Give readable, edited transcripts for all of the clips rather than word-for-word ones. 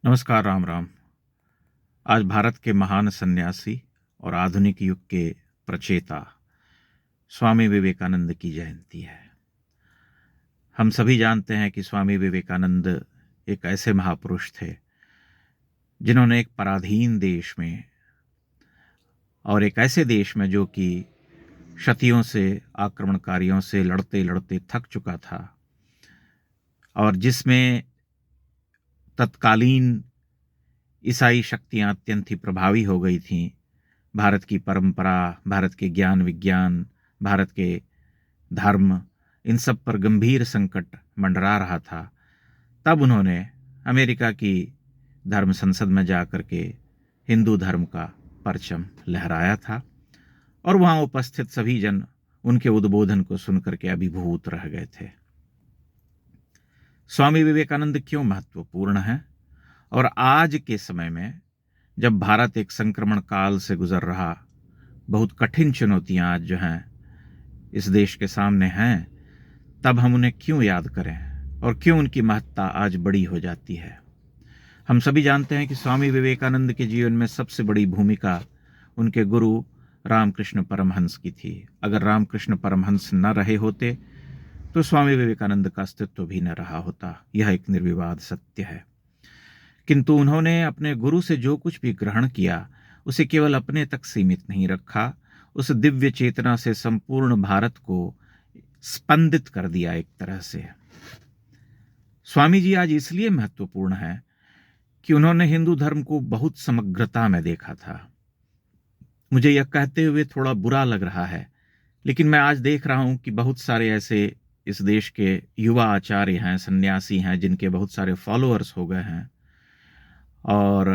नमस्कार। राम राम। आज भारत के महान सन्यासी और आधुनिक युग के प्रचेता स्वामी विवेकानंद की जयंती है। हम सभी जानते हैं कि स्वामी विवेकानंद एक ऐसे महापुरुष थे जिन्होंने एक पराधीन देश में और एक ऐसे देश में जो कि क्षतियों से, आक्रमणकारियों से लड़ते लड़ते थक चुका था और जिसमें तत्कालीन ईसाई शक्तियां अत्यंत ही प्रभावी हो गई थीं, भारत की परंपरा, भारत के ज्ञान विज्ञान, भारत के धर्म, इन सब पर गंभीर संकट मंडरा रहा था। तब उन्होंने अमेरिका की धर्म संसद में जाकर के हिंदू धर्म का परचम लहराया था और वहां उपस्थित सभी जन उनके उद्बोधन को सुनकर के अभिभूत रह गए थे। स्वामी विवेकानंद क्यों महत्वपूर्ण है? और आज के समय में जब भारत एक संक्रमण काल से गुजर रहा, बहुत कठिन चुनौतियां आज जो हैं इस देश के सामने हैं, तब हम उन्हें क्यों याद करें और क्यों उनकी महत्ता आज बड़ी हो जाती है? हम सभी जानते हैं कि स्वामी विवेकानंद के जीवन में सबसे बड़ी भूमिका उनके गुरु रामकृष्ण परमहंस की थी। अगर रामकृष्ण परमहंस न रहे होते तो स्वामी विवेकानंद का अस्तित्व भी न रहा होता। यह एक निर्विवाद सत्य है। किंतु उन्होंने अपने गुरु से जो कुछ भी ग्रहण किया उसे केवल अपने तक सीमित नहीं रखा, उस दिव्य चेतना से संपूर्ण भारत को स्पंदित कर दिया एक तरह से। स्वामी जी आज इसलिए महत्वपूर्ण है कि उन्होंने हिंदू धर्म को बहुत समग्रता में देखा था। मुझे यह कहते हुए थोड़ा बुरा लग रहा है, लेकिन मैं आज देख रहा हूं कि बहुत सारे ऐसे इस देश के युवा आचार्य हैं, सन्यासी हैं, जिनके बहुत सारे फॉलोअर्स हो गए हैं और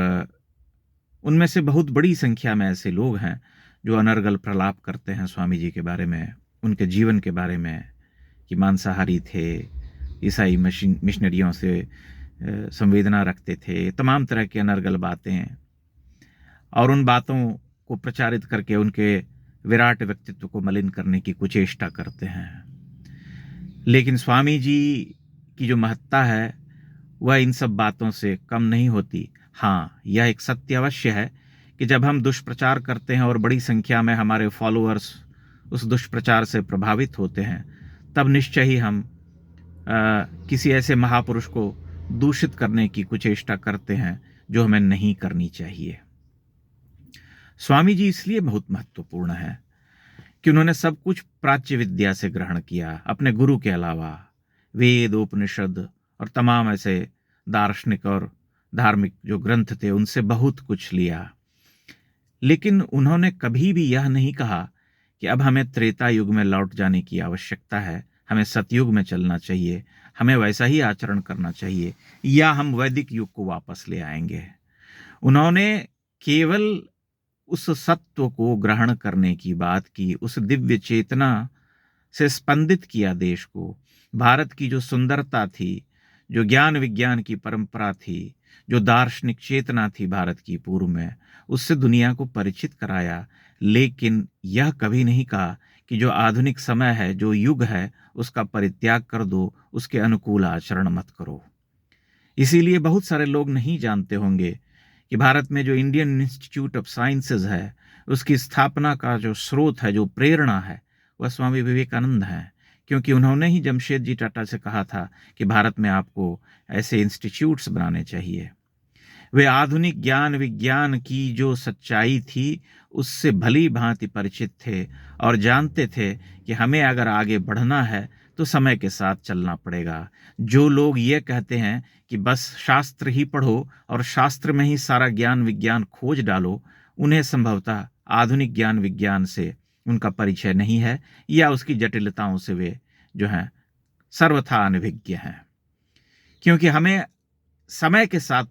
उनमें से बहुत बड़ी संख्या में ऐसे लोग हैं जो अनर्गल प्रलाप करते हैं स्वामी जी के बारे में, उनके जीवन के बारे में, कि मांसाहारी थे, ईसाई मिशनरियों से संवेदना रखते थे, तमाम तरह की अनर्गल बातें, और उन बातों को प्रचारित करके उनके विराट व्यक्तित्व को मलिन करने की कुचेष्टा करते हैं। लेकिन स्वामी जी की जो महत्ता है वह इन सब बातों से कम नहीं होती। हाँ, यह एक सत्य अवश्य है कि जब हम दुष्प्रचार करते हैं और बड़ी संख्या में हमारे फॉलोअर्स उस दुष्प्रचार से प्रभावित होते हैं, तब निश्चय ही हम किसी ऐसे महापुरुष को दूषित करने की कुचेष्टा करते हैं जो हमें नहीं करनी चाहिए। स्वामी जी इसलिए बहुत महत्वपूर्ण है कि उन्होंने सब कुछ प्राच्य विद्या से ग्रहण किया, अपने गुरु के अलावा वेद, उपनिषद और तमाम ऐसे दार्शनिक और धार्मिक जो ग्रंथ थे उनसे बहुत कुछ लिया। लेकिन उन्होंने कभी भी यह नहीं कहा कि अब हमें त्रेता युग में लौट जाने की आवश्यकता है, हमें सतयुग में चलना चाहिए, हमें वैसा ही आचरण करना चाहिए, या हम वैदिक युग को वापस ले आएंगे। उन्होंने केवल उस सत्व को ग्रहण करने की बात की, उस दिव्य चेतना से स्पंदित किया देश को। भारत की जो सुंदरता थी, जो ज्ञान विज्ञान की परंपरा थी, जो दार्शनिक चेतना थी भारत की पूर्व में, उससे दुनिया को परिचित कराया। लेकिन यह कभी नहीं कहा कि जो आधुनिक समय है, जो युग है, उसका परित्याग कर दो, उसके अनुकूल आचरण मत करो। इसीलिए बहुत सारे लोग नहीं जानते होंगे कि भारत में जो इंडियन इंस्टीट्यूट ऑफ साइंसेज है, उसकी स्थापना का जो स्रोत है, जो प्रेरणा है, वह स्वामी विवेकानंद हैं। क्योंकि उन्होंने ही जमशेद जी टाटा से कहा था कि भारत में आपको ऐसे इंस्टीट्यूट्स बनाने चाहिए। वे आधुनिक ज्ञान विज्ञान की जो सच्चाई थी उससे भली भांति परिचित थे और जानते थे कि हमें अगर आगे बढ़ना है तो समय के साथ चलना पड़ेगा। जो लोग ये कहते हैं कि बस शास्त्र ही पढ़ो और शास्त्र में ही सारा ज्ञान विज्ञान खोज डालो, उन्हें संभवतः आधुनिक ज्ञान विज्ञान से उनका परिचय नहीं है, या उसकी जटिलताओं से वे जो हैं सर्वथा अनभिज्ञ हैं। क्योंकि हमें समय के साथ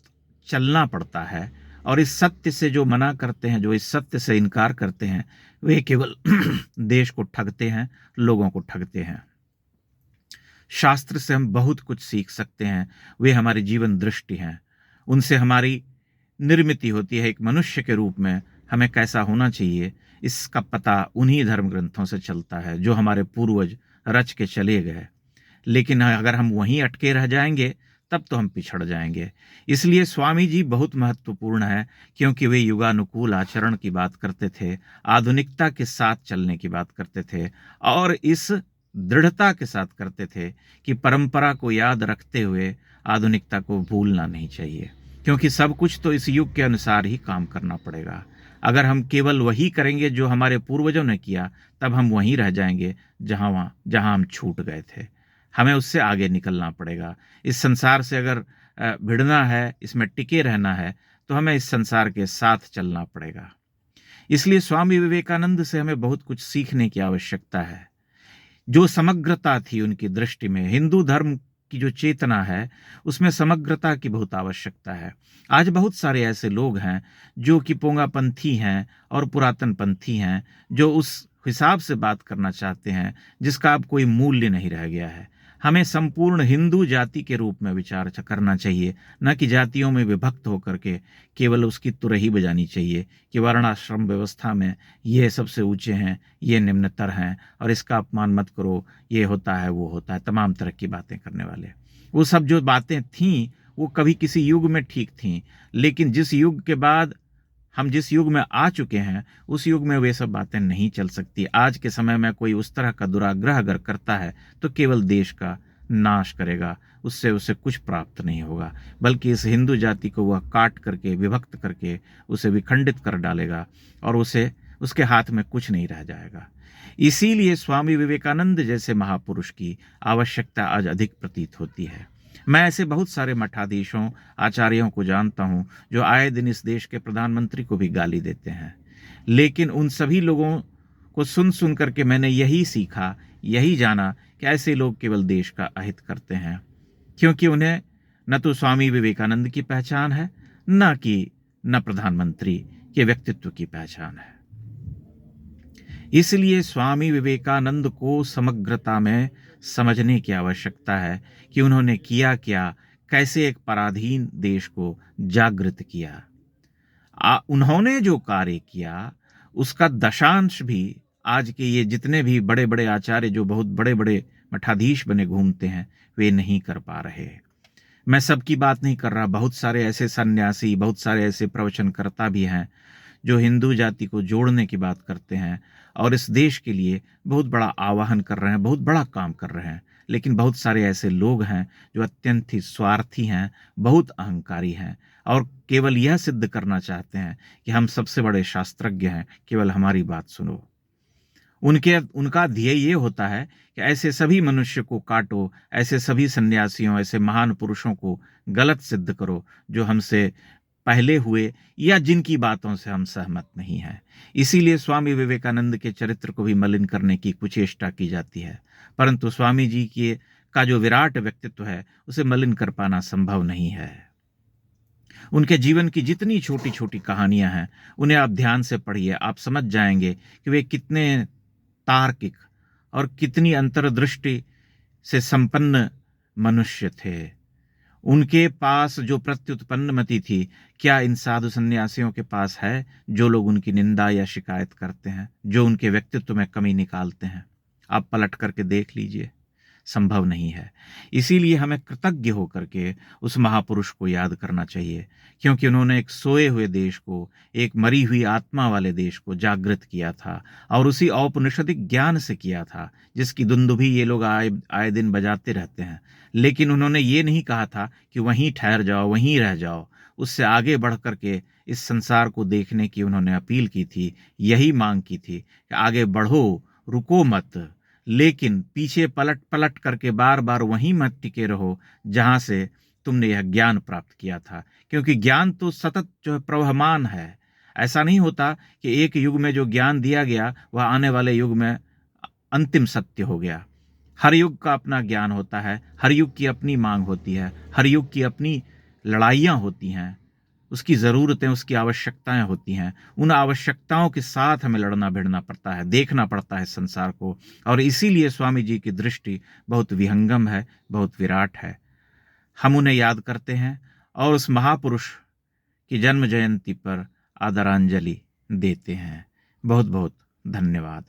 चलना पड़ता है और इस सत्य से जो मना करते हैं, जो इस सत्य से इनकार करते हैं, वे केवल देश को ठगते हैं, लोगों को ठगते हैं। शास्त्र से हम बहुत कुछ सीख सकते हैं, वे हमारी जीवन दृष्टि हैं, उनसे हमारी निर्मिति होती है एक मनुष्य के रूप में। हमें कैसा होना चाहिए इसका पता उन्हीं धर्म ग्रंथों से चलता है जो हमारे पूर्वज रच के चले गए। लेकिन अगर हम वहीं अटके रह जाएंगे तब तो हम पिछड़ जाएंगे। इसलिए स्वामी जी बहुत महत्वपूर्ण है, क्योंकि वे युगानुकूल आचरण की बात करते थे, आधुनिकता के साथ चलने की बात करते थे, और इस दृढ़ता के साथ करते थे कि परंपरा को याद रखते हुए आधुनिकता को भूलना नहीं चाहिए, क्योंकि सब कुछ तो इस युग के अनुसार ही काम करना पड़ेगा। अगर हम केवल वही करेंगे जो हमारे पूर्वजों ने किया, तब हम वहीं रह जाएंगे जहां हम छूट गए थे। हमें उससे आगे निकलना पड़ेगा। इस संसार से अगर भिड़ना है, इसमें टिके रहना है, तो हमें इस संसार के साथ चलना पड़ेगा। इसलिए स्वामी विवेकानंद से हमें बहुत कुछ सीखने की आवश्यकता है। जो समग्रता थी उनकी दृष्टि में, हिंदू धर्म की जो चेतना है, उसमें समग्रता की बहुत आवश्यकता है। आज बहुत सारे ऐसे लोग हैं जो कि पोंगापंथी हैं और पुरातन पंथी हैं, जो उस हिसाब से बात करना चाहते हैं जिसका अब कोई मूल्य नहीं रह गया है। हमें संपूर्ण हिंदू जाति के रूप में विचार करना चाहिए, न कि जातियों में विभक्त होकर के केवल उसकी तुरही बजानी चाहिए कि वर्णाश्रम व्यवस्था में ये सबसे ऊंचे हैं, ये निम्नतर हैं, और इसका अपमान मत करो, ये होता है वो होता है, तमाम तरह की बातें करने वाले। वो सब जो बातें थीं वो कभी किसी युग में ठीक थीं, लेकिन जिस युग के बाद हम जिस युग में आ चुके हैं, उस युग में वे सब बातें नहीं चल सकती। आज के समय में कोई उस तरह का दुराग्रह अगर करता है तो केवल देश का नाश करेगा, उससे उसे कुछ प्राप्त नहीं होगा, बल्कि इस हिंदू जाति को वह काट करके, विभक्त करके उसे विखंडित कर डालेगा, और उसके हाथ में कुछ नहीं रह जाएगा। इसीलिए स्वामी विवेकानंद जैसे महापुरुष की आवश्यकता आज अधिक प्रतीत होती है। मैं ऐसे बहुत सारे मठाधीशों, आचार्यों को जानता हूं जो आए दिन इस देश के प्रधानमंत्री को भी गाली देते हैं, लेकिन उन सभी लोगों को सुन सुन करके मैंने यही सीखा, यही जाना कि ऐसे लोग केवल देश का अहित करते हैं, क्योंकि उन्हें न तो स्वामी विवेकानंद की पहचान है, न प्रधानमंत्री के व्यक्तित्व की पहचान है। इसलिए स्वामी विवेकानंद को समग्रता में समझने की आवश्यकता है कि उन्होंने किया क्या, कैसे एक पराधीन देश को जागृत किया। उन्होंने जो कार्य किया उसका दशांश भी आज के ये जितने भी बड़े बड़े आचार्य जो बहुत बड़े बड़े मठाधीश बने घूमते हैं, वे नहीं कर पा रहे। मैं सबकी बात नहीं कर रहा, बहुत सारे ऐसे सन्यासी, बहुत सारे ऐसे प्रवचनकर्ता भी हैं जो हिंदू जाति को जोड़ने की बात करते हैं और इस देश के लिए बहुत बड़ा आवाहन कर रहे हैं, बहुत बड़ा काम कर रहे हैं। लेकिन बहुत सारे ऐसे लोग हैं जो अत्यंत ही स्वार्थी हैं, बहुत अहंकारी हैं, और केवल यह सिद्ध करना चाहते हैं कि हम सबसे बड़े शास्त्रज्ञ हैं, केवल हमारी बात सुनो। उनका ध्येय ये होता है कि ऐसे सभी मनुष्य को काटो, ऐसे सभी सन्यासियों, ऐसे महान पुरुषों को गलत सिद्ध करो जो हमसे पहले हुए या जिनकी बातों से हम सहमत नहीं हैं। इसीलिए स्वामी विवेकानंद के चरित्र को भी मलिन करने की कुचेष्टा की जाती है, परंतु स्वामी जी का जो विराट व्यक्तित्व है उसे मलिन कर पाना संभव नहीं है। उनके जीवन की जितनी छोटी छोटी कहानियां हैं उन्हें आप ध्यान से पढ़िए, आप समझ जाएंगे कि वे कितने तार्किक और कितनी अंतर्दृष्टि से संपन्न मनुष्य थे। उनके पास जो प्रत्युत्पन्नमति थी, क्या इन साधु सन्यासियों के पास है, जो लोग उनकी निंदा या शिकायत करते हैं, जो उनके व्यक्तित्व में कमी निकालते हैं? आप पलट करके देख लीजिए, संभव नहीं है। इसीलिए हमें कृतज्ञ होकर के उस महापुरुष को याद करना चाहिए, क्योंकि उन्होंने एक सोए हुए देश को, एक मरी हुई आत्मा वाले देश को जागृत किया था, और उसी औपनिषदिक ज्ञान से किया था जिसकी दुंदुभी ये लोग आए दिन बजाते रहते हैं। लेकिन उन्होंने ये नहीं कहा था कि वहीं ठहर जाओ, वहीं रह जाओ। उससे आगे बढ़ करके इस संसार को देखने की उन्होंने अपील की थी, यही मांग की थी कि आगे बढ़ो, रुको मत, लेकिन पीछे पलट पलट करके बार बार वहीं मत टिके रहो जहां से तुमने यह ज्ञान प्राप्त किया था, क्योंकि ज्ञान तो सतत जो है प्रवहमान है। ऐसा नहीं होता कि एक युग में जो ज्ञान दिया गया वह आने वाले युग में अंतिम सत्य हो गया। हर युग का अपना ज्ञान होता है, हर युग की अपनी मांग होती है, हर युग की अपनी लड़ाइयाँ होती हैं, उसकी ज़रूरतें, उसकी आवश्यकताएं होती हैं। उन आवश्यकताओं के साथ हमें लड़ना भिड़ना पड़ता है, देखना पड़ता है संसार को। और इसीलिए स्वामी जी की दृष्टि बहुत विहंगम है, बहुत विराट है। हम उन्हें याद करते हैं और उस महापुरुष की जन्म जयंती पर आदरांजलि देते हैं। बहुत बहुत धन्यवाद।